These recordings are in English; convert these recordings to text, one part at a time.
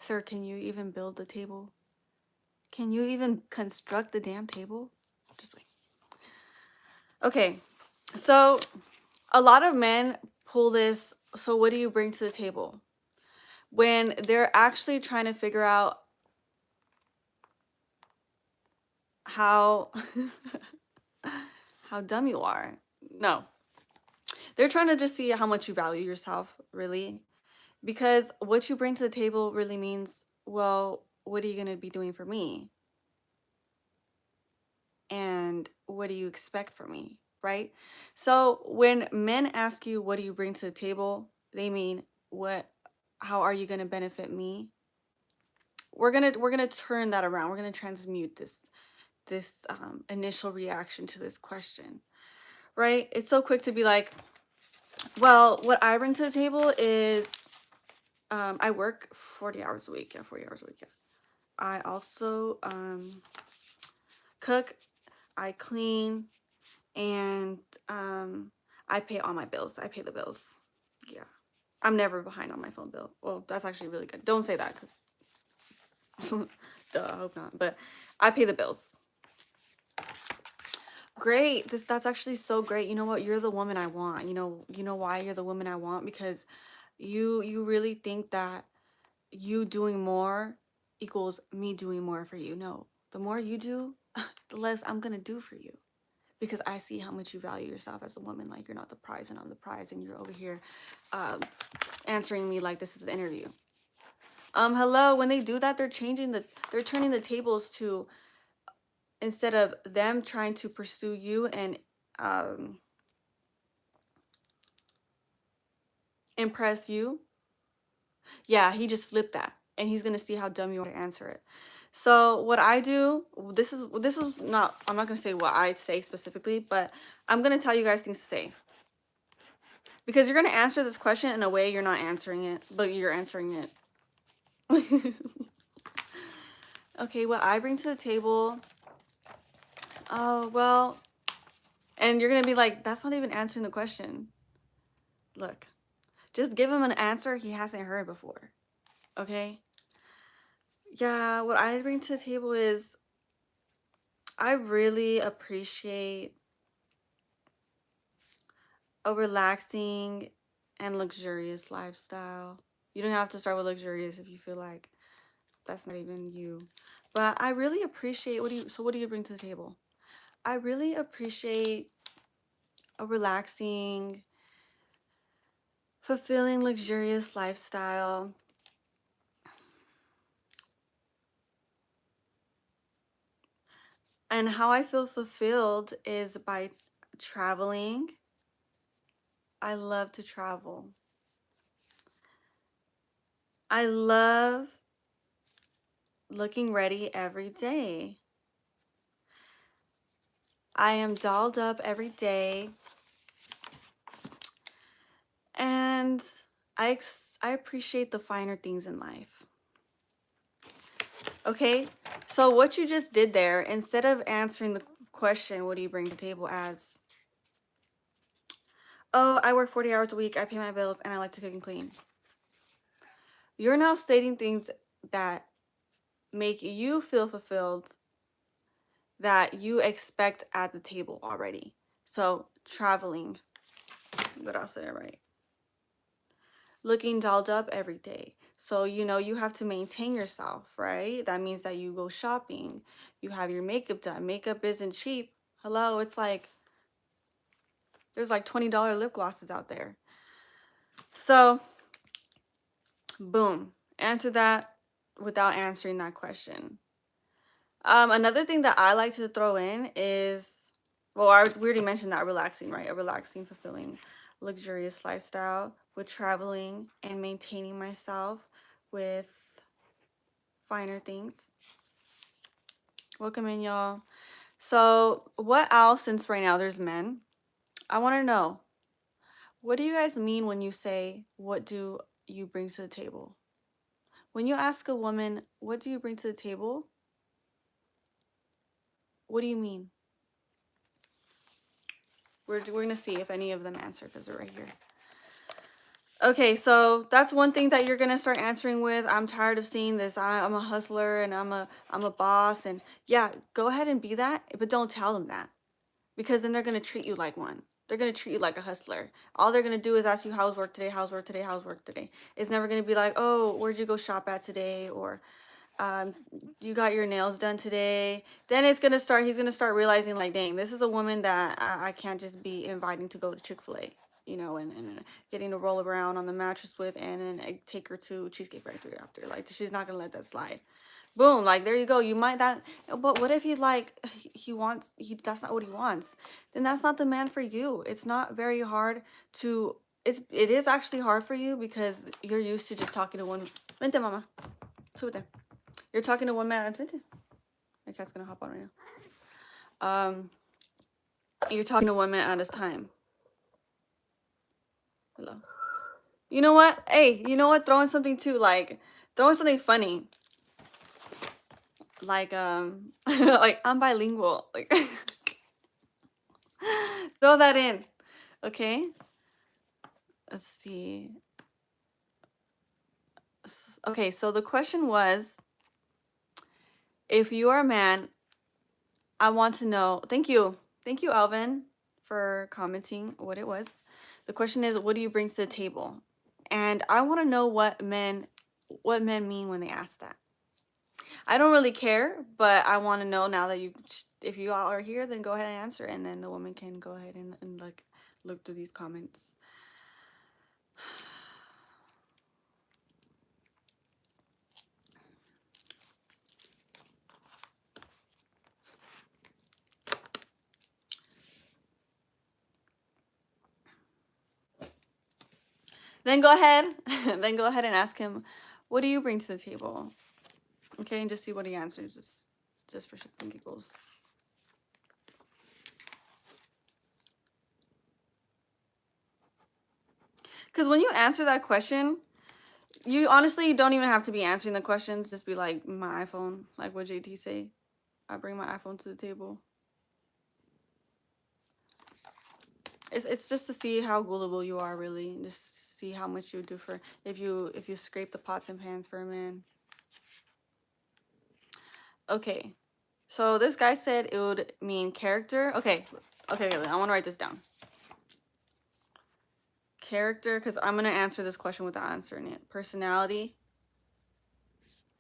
Sir, can you even build the table? Can you even construct the damn table? Just wait. Okay, so a lot of men pull this, so what do you bring to the table? When they're actually trying to figure out how how dumb you are. No. They're trying to just see how much you value yourself, really. Because what you bring to the table really means, well, what are you going to be doing for me? And what do you expect from me, right? So when men ask you, what do you bring to the table? They mean, how are you going to benefit me? We're going to turn that around. We're going to transmute this initial reaction to this question, right? It's so quick to be like, well, what I bring to the table is I work 40 hours a week. Yeah, 40 hours a week. Yeah. I also cook, I clean, and I pay all my bills. I pay the bills. Yeah. I'm never behind on my phone bill. Well, that's actually really good. Don't say that because duh, I hope not. But I pay the bills. Great. That's actually so great. You know what? You're the woman I want. You know why you're the woman I want? Because you really think that you doing more equals me doing more for you. No. The more you do, the less I'm gonna do for you. Because I see how much you value yourself as a woman. Like, you're not the prize and I'm the prize, and you're over here answering me like this is an interview. Hello. When they do that, they're turning the tables to, instead of them trying to pursue you and um impress you. Yeah, he just flipped that, and he's gonna see how dumb you are to answer it. So what I do, this is not, I'm not gonna say what I say specifically, but I'm gonna tell you guys things to say, because you're gonna answer this question in a way you're not answering it, but you're answering it. Okay, what I bring to the table. Oh well, and you're gonna be like, that's not even answering the question. Look, just give him an answer he hasn't heard before. Okay. Yeah, what I bring to the table is I really appreciate a relaxing and luxurious lifestyle. You don't have to start with luxurious if you feel like that's not even you. But I really appreciate, what do you bring to the table? I really appreciate a relaxing, fulfilling, luxurious lifestyle. And how I feel fulfilled is by traveling. I love to travel. I love looking ready every day. I am dolled up every day, and I appreciate the finer things in life. Okay? So what you just did there, instead of answering the question, what do you bring to the table, as, oh, I work 40 hours a week, I pay my bills, and I like to cook and clean. You're now stating things that make you feel fulfilled, that you expect at the table already. So traveling, what else did I write? Looking dolled up every day. So, you have to maintain yourself, right? That means that you go shopping, you have your makeup done. Makeup isn't cheap. Hello, it's like, there's like $20 lip glosses out there. So, boom, answer that without answering that question. Another thing that I like to throw in is, well, we already mentioned that, relaxing, right? A relaxing, fulfilling, luxurious lifestyle with traveling and maintaining myself with finer things. Welcome in, y'all. So what else, since right now there's men, I want to know, what do you guys mean when you say, what do you bring to the table? When you ask a woman, what do you bring to the table? What do you mean? We're going to see if any of them answer, because they're right here. Okay, so that's one thing that you're gonna start answering with. I'm tired of seeing this. I'm a hustler and I'm a boss, and yeah, go ahead and be that, but don't tell them that, because then they're gonna treat you like one. They're gonna treat you like a hustler. All they're gonna do is ask you how's work today, how's work today, how's work today. It's never gonna be like, oh, where'd you go shop at today, or um, you got your nails done today. Then he's gonna start realizing like, dang, this is a woman that I can't just be inviting to go to Chick-fil-A, you know, and getting to roll around on the mattress with, and then I take her to Cheesecake Factory after. Like, she's not gonna let that slide. Boom, like there you go. You might that, but what if he like that's not what he wants? Then that's not the man for you. It's not very hard to it is actually hard for you because you're used to just talking to one. Vente, mama. Súbete. You're talking to one man at 20. My cat's gonna hop on right now. You're talking to one man at a time. Hello. You know what? Hey, you know what? Throw in something too, like throw in something funny. Like like I'm bilingual. Like throw that in. Okay. Let's see. Okay, so the question was, if you are a man, I want to know. Thank you. Thank you, Alvin, for commenting what it was. The question is, what do you bring to the table? And I want to know what men mean when they ask that. I don't really care, but I want to know now that if you all are here, then go ahead and answer, and then the woman can go ahead and like look through these comments. Then go ahead, then go ahead and ask him, what do you bring to the table? Okay, and just see what he answers, just for shits and giggles. Because when you answer that question, you honestly don't even have to be answering the questions. Just be like, my iPhone, like what JT say. I bring my iPhone to the table. It's just to see how gullible you are, really. Just see how much you do for if you scrape the pots and pans for a man. Okay, so this guy said it would mean character. Okay, I want to write this down. Character, because I'm gonna answer this question without answering it. Personality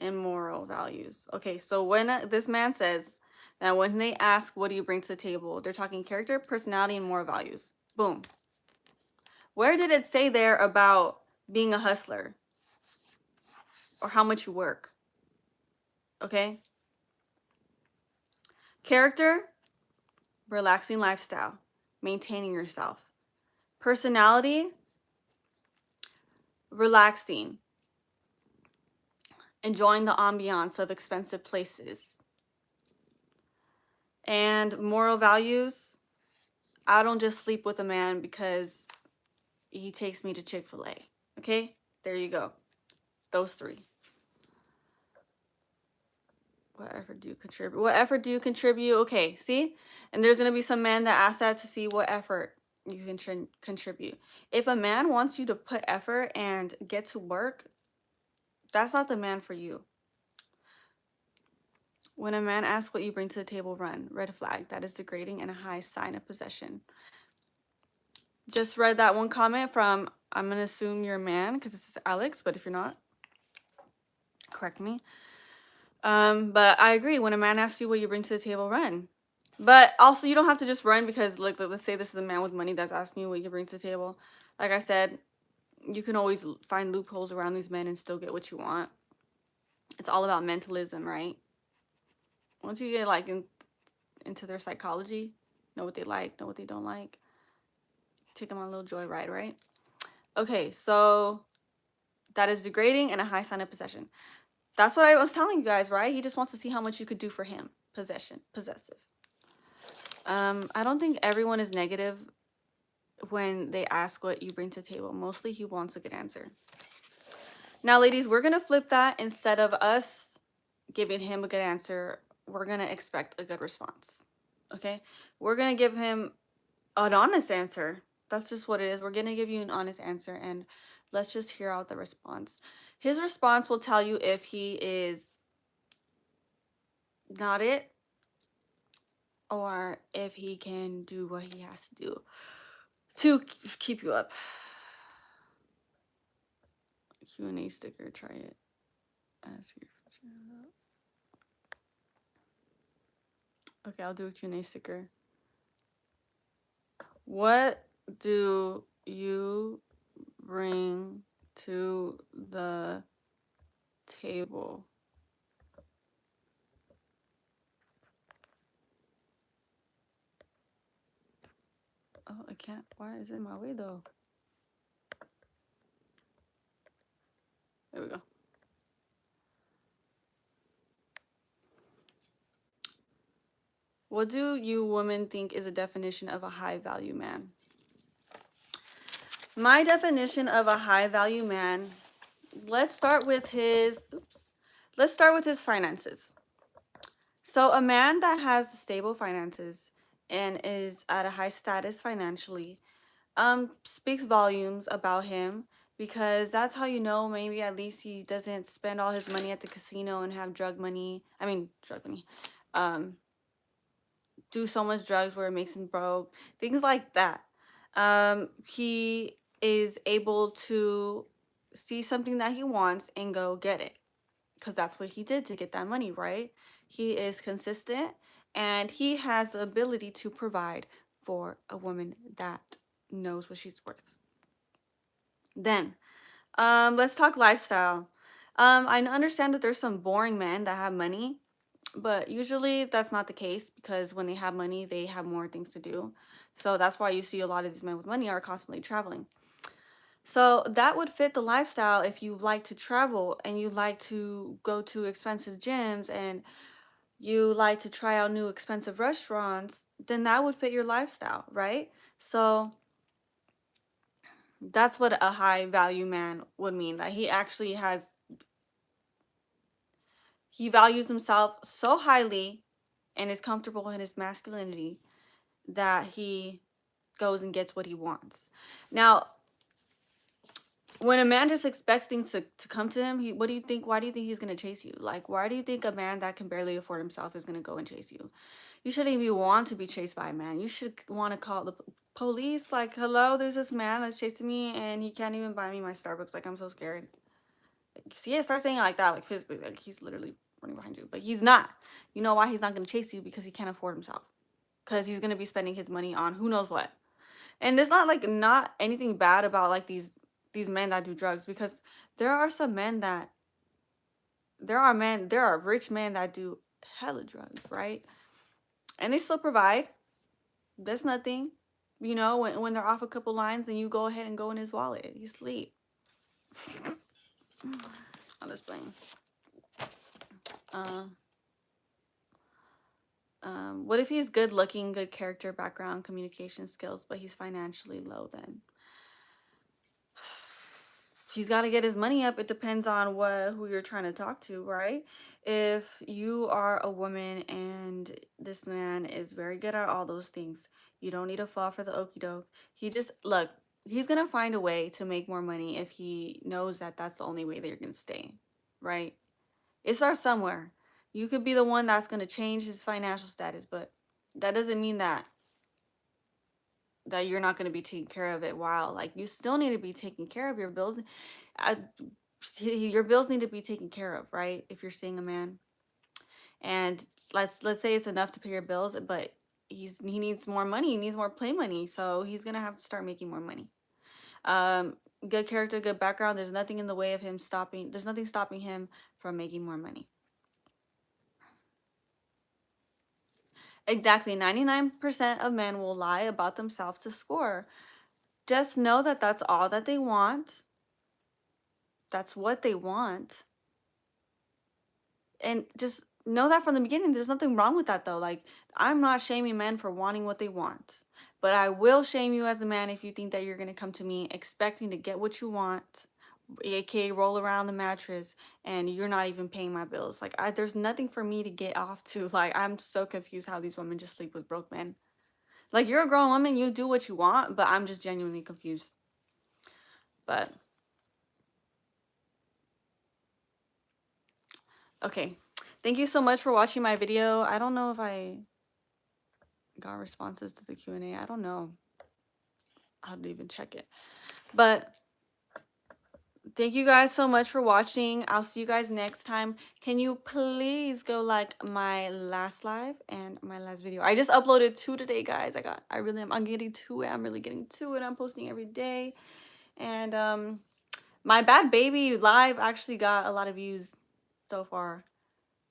and moral values. Okay, so when this man says that when they ask what do you bring to the table, they're talking character, personality, and moral values. Boom. Where did it say there about being a hustler or how much you work? Okay. Character, relaxing lifestyle, maintaining yourself. Personality, relaxing, enjoying the ambiance of expensive places. And moral values, I don't just sleep with a man because he takes me to Chick-fil-A. Okay? There you go. Those three. What effort do you contribute? What effort do you contribute? Okay, see? And there's going to be some men that ask that to see what effort you can contribute. If a man wants you to put effort and get to work, that's not the man for you. When a man asks what you bring to the table, run. Red flag. That is degrading and a high sign of possession. Just read that one comment from, I'm going to assume you're a man because this is Alex, but if you're not, correct me. But I agree. When a man asks you what you bring to the table, run. But also, you don't have to just run because, like, let's say this is a man with money that's asking you what you bring to the table. Like I said, you can always find loopholes around these men and still get what you want. It's all about mentalism, right? Once you get, like, into their psychology, know what they like, know what they don't like, take them on a little joyride, right? Okay, so that is degrading and a high sign of possession. That's what I was telling you guys, right? He just wants to see how much you could do for him. Possessive. I don't think everyone is negative when they ask what you bring to the table. Mostly he wants a good answer. Now, ladies, we're going to flip that. Instead of us giving him a good answer, we're going to expect a good response. Okay? We're going to give him an honest answer. That's just what it is. We're going to give you an honest answer, and Let's just hear out the response. His response will tell you if he is not it or if he can do what he has to do to keep you up. Q&A sticker, try it. Ask your okay, I'll do a Q&A sticker. What do you bring to the table? Oh, I can't. Why is it in my way though? There we go. What do you women think is a definition of a high value man? My definition of a high value man, let's start with his finances. So a man that has stable finances and is at a high status financially speaks volumes about him, because that's how you know maybe at least he doesn't spend all his money at the casino and have drug money. Do so much drugs where it makes him broke, things like that. He is able to see something that he wants and go get it, because that's what he did to get that money, right? He is consistent and he has the ability to provide for a woman that knows what she's worth. Then, let's talk lifestyle. I understand that there's some boring men that have money, but usually that's not the case, because when they have money, they have more things to do. So that's why you see a lot of these men with money are constantly traveling. So that would fit the lifestyle. If you like to travel and you like to go to expensive gyms and you like to try out new expensive restaurants, then that would fit your lifestyle, right? So that's what a high value man would mean, that he values himself so highly and is comfortable in his masculinity that he goes and gets what he wants. Now, when a man just expects things to come to him, what do you think? Why do you think he's going to chase you? Like, why do you think a man that can barely afford himself is going to go and chase you? You shouldn't even want to be chased by a man. You should want to call the police. Like, hello, there's this man that's chasing me and he can't even buy me my Starbucks. Like, I'm so scared. See it? Start saying it like that, like physically. Like, he's literally running behind you. But he's not. You know why he's not going to chase you? Because he can't afford himself. Because he's going to be spending his money on who knows what. And there's not anything bad about like these men that do drugs, because there are rich men that do hella drugs, right? And they still provide. That's nothing. You know, when they're off a couple lines and you go ahead and go in his wallet, he sleep. I'm just playing. What if he's good looking, good character, background, communication skills, but he's financially low then? He's got to get his money up. It depends on who you're trying to talk to, right? If you are a woman and this man is very good at all those things, you don't need to fall for the okie doke. He's going to find a way to make more money if he knows that that's the only way that you're going to stay, right? It starts somewhere. You could be the one that's going to change his financial status, but that doesn't mean that you're not going to be taking care of it while, like, you still need to be taking care of your bills. Your bills need to be taken care of, right? If you're seeing a man and let's say it's enough to pay your bills, but he needs more money, he needs more play money, so he's going to have to start making more money. Good character, good background, there's nothing in the way of him there's nothing stopping him from making more money. Exactly. 99% of men will lie about themselves to score. Just know that that's all that they want. That's what they want. And just know that from the beginning. There's nothing wrong with that, though. Like, I'm not shaming men for wanting what they want. But I will shame you as a man if you think that you're going to come to me expecting to get what you want, aka roll around the mattress, and you're not even paying my bills. Like, there's nothing for me to get off to. Like, I'm so confused how these women just sleep with broke men. Like, you're a grown woman, you do what you want, but I'm just genuinely confused. But Okay. Thank you so much for watching my video. I don't know if I got responses to the Q&A. I don't know how to even check it. But thank you guys so much for watching. I'll see you guys next time. Can you please go like my last live and my last video? I just uploaded 2 today, guys. I'm getting to it. I'm really getting to it. I'm posting every day. And my Bad Baby live actually got a lot of views so far.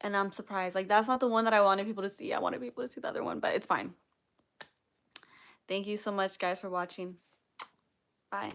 And I'm surprised. Like, that's not the one that I wanted people to see. I wanted people to see the other one, but it's fine. Thank you so much, guys, for watching. Bye.